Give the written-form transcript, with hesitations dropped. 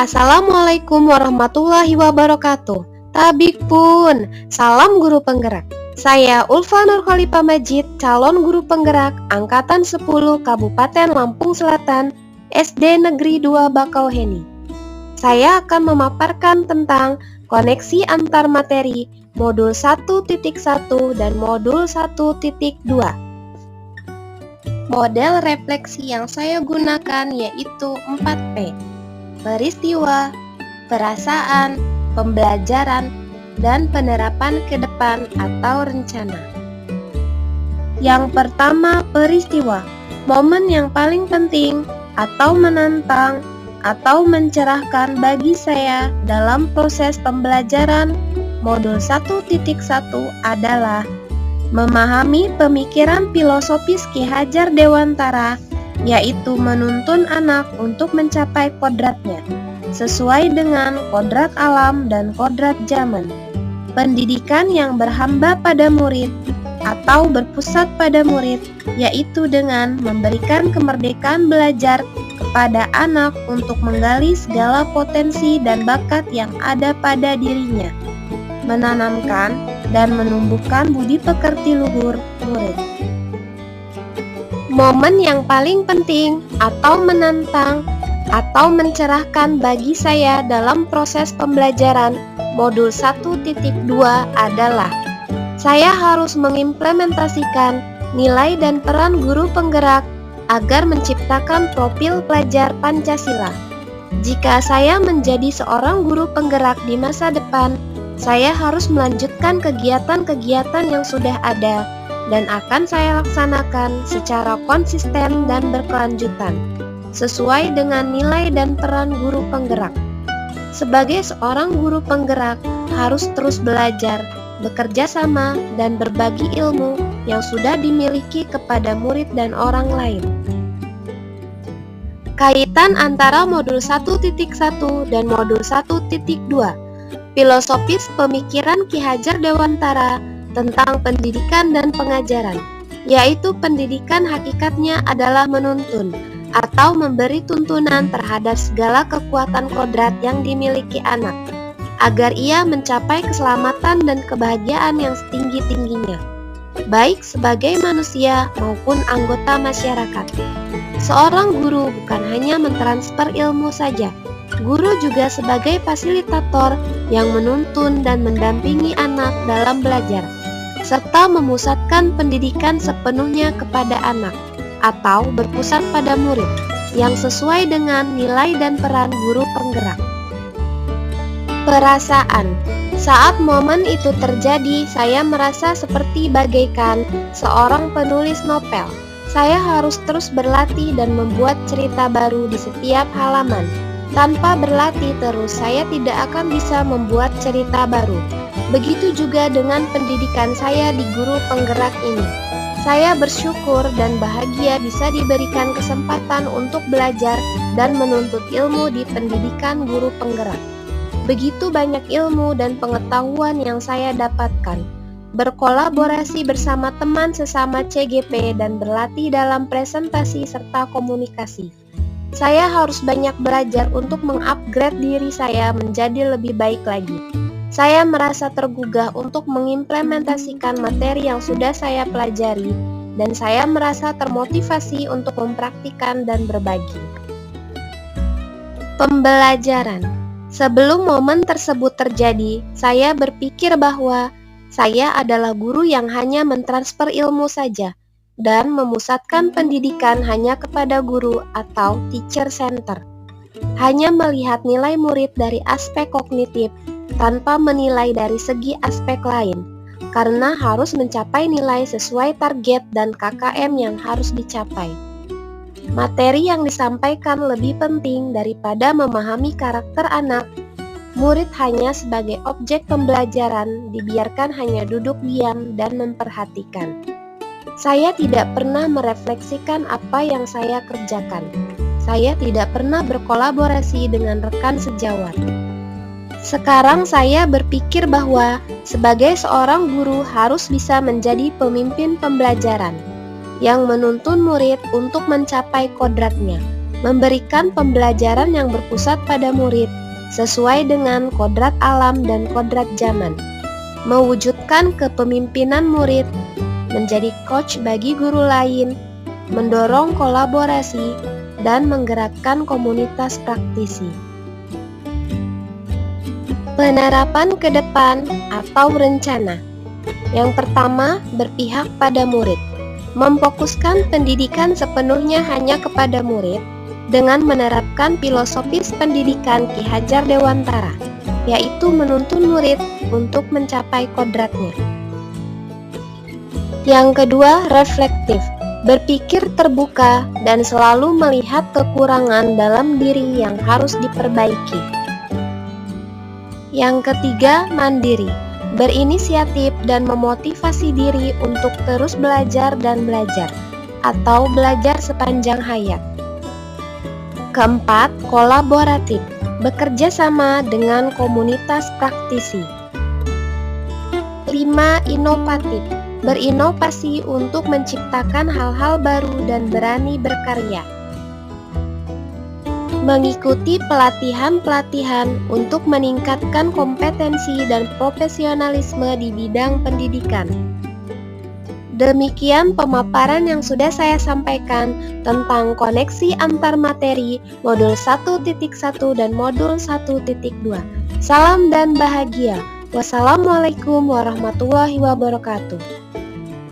Assalamualaikum warahmatullahi wabarakatuh. Tabik pun, salam guru penggerak. Saya Ulfa Nurkhalifah Majid, calon guru penggerak Angkatan 10 Kabupaten Lampung Selatan, SD Negeri 2 Bakauheni. Saya akan memaparkan tentang koneksi antar materi modul 1.1 dan modul 1.2. Model refleksi yang saya gunakan yaitu 4P: peristiwa, perasaan, pembelajaran, dan penerapan ke depan atau rencana. Yang pertama, peristiwa, momen yang paling penting atau menantang atau mencerahkan bagi saya dalam proses pembelajaran modul 1.1 adalah memahami pemikiran filosofis Ki Hajar Dewantara, yaitu menuntun anak untuk mencapai kodratnya, sesuai dengan kodrat alam dan kodrat zaman. Pendidikan yang berhamba pada murid atau berpusat pada murid, yaitu dengan memberikan kemerdekaan belajar kepada anak untuk menggali segala potensi dan bakat yang ada pada dirinya, menanamkan dan menumbuhkan budi pekerti luhur murid. Momen yang paling penting atau menantang atau mencerahkan bagi saya dalam proses pembelajaran modul 1.2 adalah saya harus mengimplementasikan nilai dan peran guru penggerak agar menciptakan profil pelajar Pancasila. Jika saya menjadi seorang guru penggerak di masa depan, saya harus melanjutkan kegiatan-kegiatan yang sudah ada dan akan saya laksanakan secara konsisten dan berkelanjutan, sesuai dengan nilai dan peran guru penggerak. Sebagai seorang guru penggerak, harus terus belajar, bekerja sama, dan berbagi ilmu yang sudah dimiliki kepada murid dan orang lain. Kaitan antara modul 1.1 dan modul 1.2. Filosofis pemikiran Ki Hajar Dewantara tentang pendidikan dan pengajaran, yaitu pendidikan hakikatnya adalah menuntun atau memberi tuntunan terhadap segala kekuatan kodrat yang dimiliki anak, agar ia mencapai keselamatan dan kebahagiaan yang setinggi-tingginya, baik sebagai manusia maupun anggota masyarakat. Seorang guru bukan hanya mentransfer ilmu saja, guru juga sebagai fasilitator yang menuntun dan mendampingi anak dalam belajar, serta memusatkan pendidikan sepenuhnya kepada anak, atau berpusat pada murid, yang sesuai dengan nilai dan peran guru penggerak. Perasaan. Saat momen itu terjadi, saya merasa seperti bagaikan seorang penulis novel. Saya harus terus berlatih dan membuat cerita baru di setiap halaman. Tanpa berlatih terus, saya tidak akan bisa membuat cerita baru. Begitu juga dengan pendidikan saya di guru penggerak ini. Saya bersyukur dan bahagia bisa diberikan kesempatan untuk belajar dan menuntut ilmu di pendidikan guru penggerak. Begitu banyak ilmu dan pengetahuan yang saya dapatkan. Berkolaborasi bersama teman sesama CGP dan berlatih dalam presentasi serta komunikasi. Saya harus banyak belajar untuk mengupgrade diri saya menjadi lebih baik lagi. Saya merasa tergugah untuk mengimplementasikan materi yang sudah saya pelajari, dan saya merasa termotivasi untuk mempraktikkan dan berbagi. Pembelajaran. Sebelum momen tersebut terjadi, saya berpikir bahwa saya adalah guru yang hanya mentransfer ilmu saja dan memusatkan pendidikan hanya kepada guru atau teacher center. Hanya melihat nilai murid dari aspek kognitif tanpa menilai dari segi aspek lain, karena harus mencapai nilai sesuai target dan KKM yang harus dicapai. Materi yang disampaikan lebih penting daripada memahami karakter anak. Murid hanya sebagai objek pembelajaran, dibiarkan hanya duduk diam dan memperhatikan. Saya tidak pernah merefleksikan apa yang saya kerjakan. Saya tidak pernah berkolaborasi dengan rekan sejawat. Sekarang saya berpikir bahwa sebagai seorang guru harus bisa menjadi pemimpin pembelajaran yang menuntun murid untuk mencapai kodratnya, memberikan pembelajaran yang berpusat pada murid sesuai dengan kodrat alam dan kodrat zaman, mewujudkan kepemimpinan murid, menjadi coach bagi guru lain, mendorong kolaborasi, dan menggerakkan komunitas praktisi. Penerapan ke depan atau rencana. Yang pertama, berpihak pada murid. Memfokuskan pendidikan sepenuhnya hanya kepada murid dengan menerapkan filosofis pendidikan Ki Hajar Dewantara, yaitu menuntun murid untuk mencapai kodratnya. Yang kedua, reflektif. Berpikir terbuka dan selalu melihat kekurangan dalam diri yang harus diperbaiki. Yang ketiga, mandiri. Berinisiatif dan memotivasi diri untuk terus belajar dan belajar, atau belajar sepanjang hayat. Keempat, kolaboratif. Bekerja sama dengan komunitas praktisi. 5. Inovatif. Berinovasi untuk menciptakan hal-hal baru dan berani berkarya. Mengikuti pelatihan-pelatihan untuk meningkatkan kompetensi dan profesionalisme di bidang pendidikan. Demikian pemaparan yang sudah saya sampaikan tentang koneksi antar materi modul 1.1 dan modul 1.2. Salam dan bahagia. Wassalamualaikum warahmatullahi wabarakatuh.